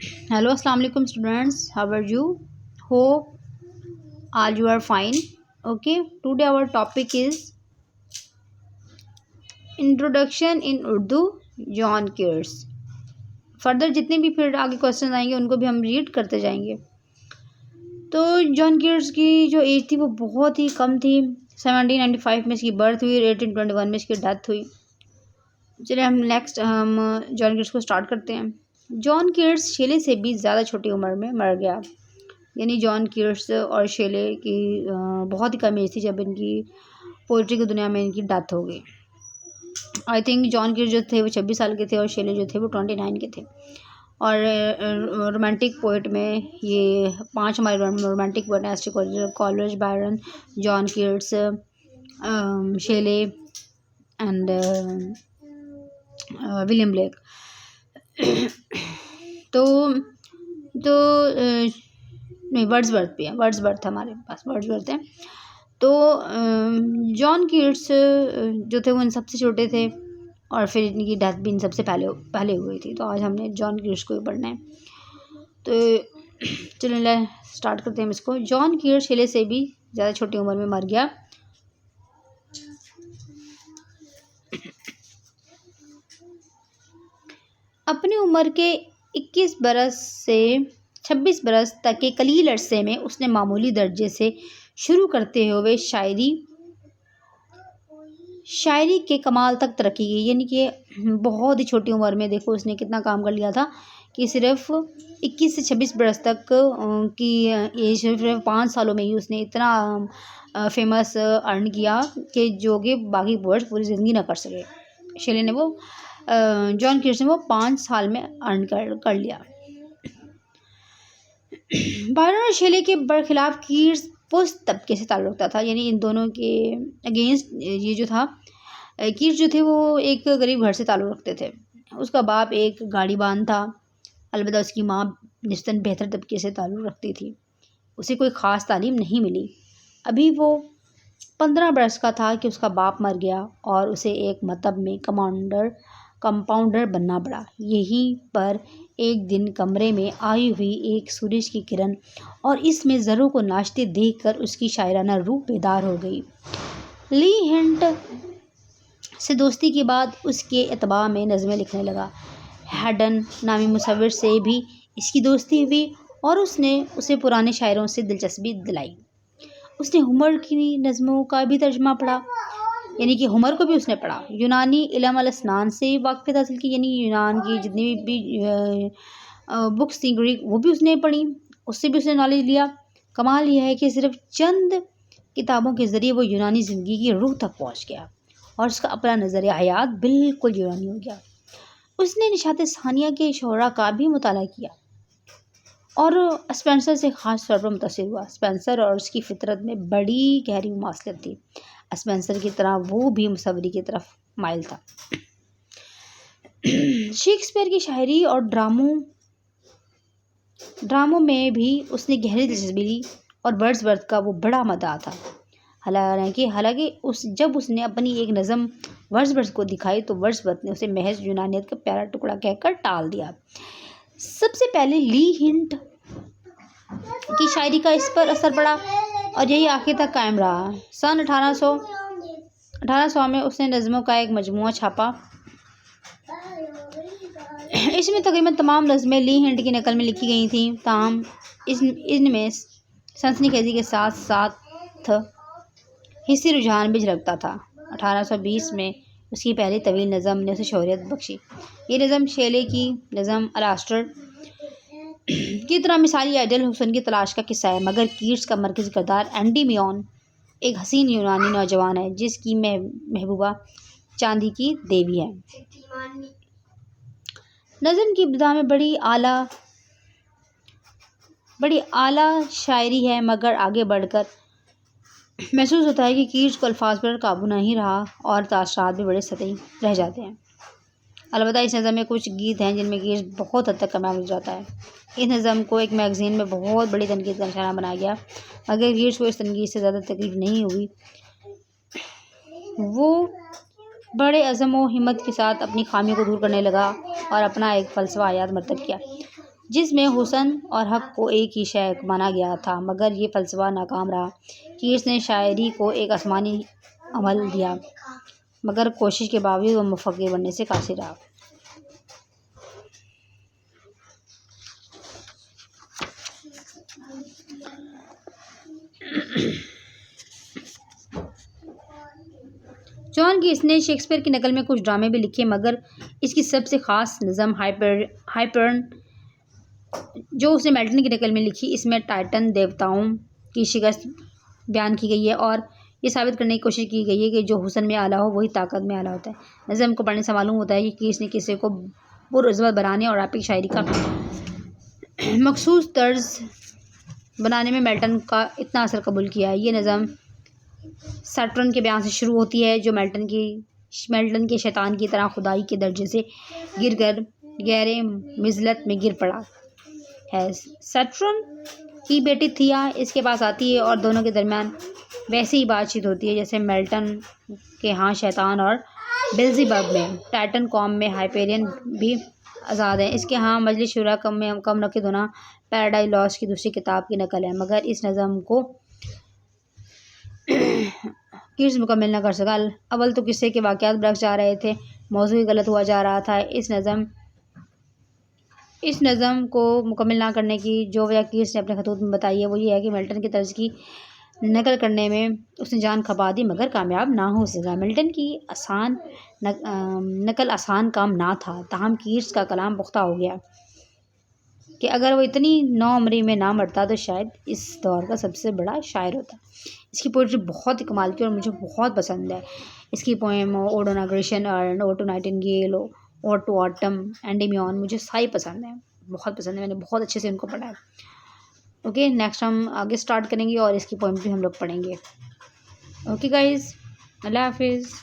Hello, Assalamu alaikum students. How are you? Hope all you are fine. Okay, today our topic is Introduction in Urdu, John Keats. Further जितने भी फिर आगे question आएंगे उनको भी हम रीड करते जाएंगे। तो जॉन कीट्स की जो एज थी वो बहुत ही कम थी। 1795 में इसकी बर्थ हुई और 1821 में इसकी डेथ हुई। चलिए हम जॉन कीट्स को स्टार्ट करते हैं। जॉन कीट्स शेले से भी ज़्यादा छोटी उम्र में मर गया। यानी जॉन कीट्स और शेले की बहुत ही कम एज थी जब इनकी पोइट्री की दुनिया में इनकी डेथ हो गई। आई थिंक जॉन कीट्स जो थे वो 26 साल के थे और शेले जो थे वो 29 के थे। और रोमांटिक पोइट में ये 5 हमारे रोमांटिक पोइट हैं: Coleridge, Byron, John Keats, शेले and William Blake. तो नहीं, वर्ड्सवर्थ भी है, वर्ड्सवर्थ हमारे पास वर्ड्सवर्थ है। तो जॉन कीट्स जो थे वो इन सबसे छोटे थे और फिर इनकी डेथ भी इन सबसे पहले हुई थी। तो आज हमने जॉन कीट्स को ही पढ़ना है। तो चलिए स्टार्ट करते हैं इसको। जॉन कीट्स शेले से भी ज़्यादा छोटी उम्र में मर गया। अपनी उम्र के 21 बरस से 26 बरस तक के कलील अरसे में उसने मामूली दर्जे से शुरू करते हुए शायरी के कमाल तक तरक्की की। यानी कि बहुत ही छोटी उम्र में देखो उसने कितना काम कर लिया था कि सिर्फ 21 से 26 बरस तक की एज, सिर्फ 5 सालों में ही उसने इतना फेमस अर्न किया कि जो कि बाकी वर्ड्स पूरी ज़िंदगी ना कर सके। शेले ने वो जॉन कीट्स ने वो 5 साल में अर्न कर लिया। बायरन और शेले के बरखिलाफ कीट्स पुस्त तबके से ताल्लुक़ रखता था। यानी इन दोनों के अगेंस्ट ये जो था, कीट्स जो थे वो एक गरीब घर से ताल्लुक़ रखते थे। उसका बाप एक गाड़ीबान था। अलबत्ता उसकी माँ निस्बतन बेहतर तबके से ताल्लुक़ रखती थी। उसे कोई ख़ास तालीम नहीं मिली। अभी वो 15 बरस का था कि उसका बाप मर गया और उसे एक मकतब में कंपाउंडर बनना पड़ा। यहीं पर एक दिन कमरे में आई हुई एक सूरज की किरण और इसमें ज़रों को नाचते देखकर उसकी शायराना रूह बेदार हो गई। ली हिंट से दोस्ती के बाद उसके इत्बा में नज़में लिखने लगा। हैडन नामी मुसव्विर से भी इसकी दोस्ती हुई और उसने उसे पुराने शायरों से दिलचस्पी दिलाई। उसने हुमर की नज़मों का भी तर्जमा पढ़ा। यानी कि हुमर को भी उसने पढ़ा। यूनानी इल्म अल अस्नान से वाक़फ़ियत हासिल की। यानी यूनान की जितनी भी बुक्स थी ग्रीक, वो भी उसने पढ़ी, उससे भी उसने नॉलेज लिया। कमाल यह है कि सिर्फ चंद किताबों के ज़रिए वो यूनानी ज़िंदगी की रूह तक पहुँच गया और उसका अपना नज़रिया हयात बिल्कुल यूनानी हो गया। उसने निशात सानिया के शोरा का भी मुताला किया और स्पेंसर से ख़ास तौर पर मुतासिर हुआ। स्पेंसर और उसकी फ़ितरत में बड़ी गहरी मुमासलत थी। स्पेंसर की तरह वो भी मुसव्वरी की तरफ माइल था। शेक्सपियर की शायरी और ड्रामों में भी उसने गहरी दिलचस्पी ली और वर्ड्सवर्थ का वो बड़ा मदाह था। हालांकि जब उसने अपनी एक नज़म वर्ड्सवर्थ को दिखाई तो वर्ड्सवर्थ ने उसे महज यूनानियत का प्यारा टुकड़ा कहकर टाल दिया। सबसे पहले ली हिंट की शायरी का इस पर असर पड़ा और यही आखिर तक कायम रहा। सन 1800 में उसने नज़मों का एक मजमुआ छापा। इसमें तकरीबन तमाम नज़में ली हिंट की नकल में लिखी गई थीं। ताहम इनमें सनसनीखेज़ी के साथ साथ हिस्सी रुझान भी झलकता था। 1820 में उसकी पहली तवील नज़म ने उसे शोहरत बख्शी। ये नज़म शेले की नज़म अलास्टर की तरह मिसाली आइडल हुस्न की तलाश का किस्सा है, मगर कीट्स का मरकज़ी किरदार एंडीमियन एक हसीन यूनानी नौजवान है जिसकी महबूबा चांदी की देवी है। नज़म की इब्तिदा में बड़ी आला शायरी है, मगर आगे बढ़कर महसूस होता है कि कीट्स को अल्फाज पर काबू नहीं रहा और तासरात भी बड़े सतही रह जाते हैं। अलबत्ता इस नज़म में कुछ गीत हैं जिनमें कीट्स बहुत हद तक कामयाब हो जाता है। इस नज़म को एक मैगज़ीन में बहुत बड़ी तनकीद का निशाना बनाया गया, मगर कीट्स को इस तनकीद से ज़्यादा तकलीफ नहीं हुई। वो बड़े अज़म व हिम्मत के साथ अपनी खामियों को दूर करने लगा और अपना एक फ़लसफ़ा हयात मरतब किया। जिसमें हुस्न और हक को एक ही शय माना गया था, मगर ये फ़लसफ़ा नाकाम रहा। कीट्स ने शायरी को एक आसमानी अमल दिया, मगर कोशिश के बावजूद वो मुफ़क्किर बनने से कासिर रहा। जॉन कीट्स ने शेक्सपियर की नकल में कुछ ड्रामे भी लिखे, मगर इसकी सबसे ख़ास नज़म हाइपरियन जो उसने मिल्टन की नकल में लिखी, इसमें टाइटन देवताओं की शिकस्त बयान की गई है और ये साबित करने की कोशिश की गई है कि जो हुस्न में आला हो वही ताकत में आला होता है। नज़म को पढ़ने से मालूम होता है कि कीट्स ने किस्से को पुरज़बर बनाने और एपिक शायरी का मखसूस तर्ज बनाने में मिल्टन का इतना असर कबूल किया है। ये नज़म सैटर्न के बयान से शुरू होती है, जो मिल्टन के शैतान की तरह खुदाई के दर्जे से गिर कर गहरे मिज़लत में गिर पड़ा है। सैटर्न की बेटी थिया इसके पास आती है और दोनों के दरमियान वैसी ही बातचीत होती है जैसे मिल्टन के यहाँ शैतान और बेल्ज़ेबब में। टाइटन कौम में हाइपेरियन भी आज़ाद है। इसके यहाँ मजलिस शुरा कम नक़द होना पैराडाइज लॉस्ट की दूसरी किताब की नकल है, मगर इस नज़म को कीट्स मुकम्मल न कर सका। अव्वल तो किस्से के वाक़यात बरक्स जा रहे थे, मौज़ू ही गलत हुआ जा रहा था। इस नज़म को मुकम्मल ना करने की जो वजह कीट्स ने अपने खतूत में बताई है वो ये है कि मिल्टन की तर्ज की नकल करने में उसने जान खपा दी, मगर कामयाब ना हो सका। मिल्टन की नकल आसान काम ना था, ताहम कीट्स का कलाम पुख्ता हो गया कि अगर वो इतनी नौउम्री में ना मरता तो शायद इस दौर का सबसे बड़ा शायर होता। इसकी पोइट्री बहुत ही कमाल की और मुझे बहुत पसंद है। इसकी पोएम ओड ऑन एग्रेशन और ode to nightingale, ode to autumn, Endymion मुझे सारी पसंद है, बहुत पसंद है। मैंने बहुत अच्छे से इनको पढ़ा है। ओके, नेक्स्ट हम आगे स्टार्ट करेंगे और इसकी पोएम भी हम लोग पढ़ेंगे। ओके गाइज़, अल्लाह हाफिज़।